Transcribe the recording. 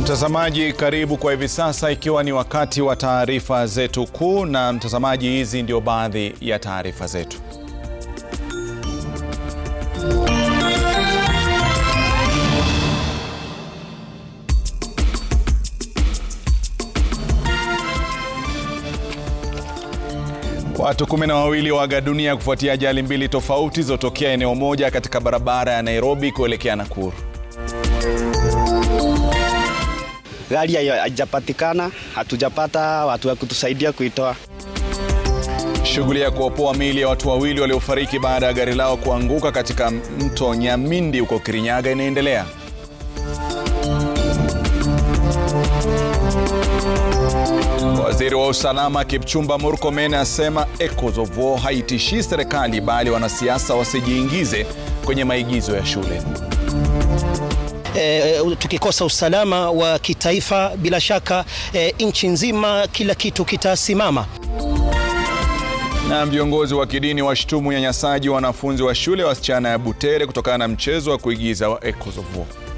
Mtazamaji, karibu kwa hivi sasa, ikiwa ni wakati wa taarifa zetu kuu. Na mtazamaji, hizi ndio baadhi ya taarifa zetu. Watu 12 waaga dunia kufuatia ajali mbili tofauti zilizotokea eneo moja katika barabara ya Nairobi kuelekea Nakuru. Gari haijapatikana, hatujapata watu wa kutusaidia kuitoa. Shughuli ya kuopoa miili ya watu wawili waliofariki baada ya gari lao kuanguka katika mto Nyamindi huko Kirinyaga inaendelea. Waziri wa usalama Kipchumba Murkomen asema Echoes of War haitishi serikali bali wanasiasa wasijiingize kwenye maigizo ya shule. Tukikosa usalama wa kitaifa, bila shaka nchi nzima kila kitu kitasimama. Na viongozi wa kidini washtumu unyanyasaji wa wanafunzi wa shule wasichana ya Butere kutokana na mchezo wa kuigiza wa Echoes of War.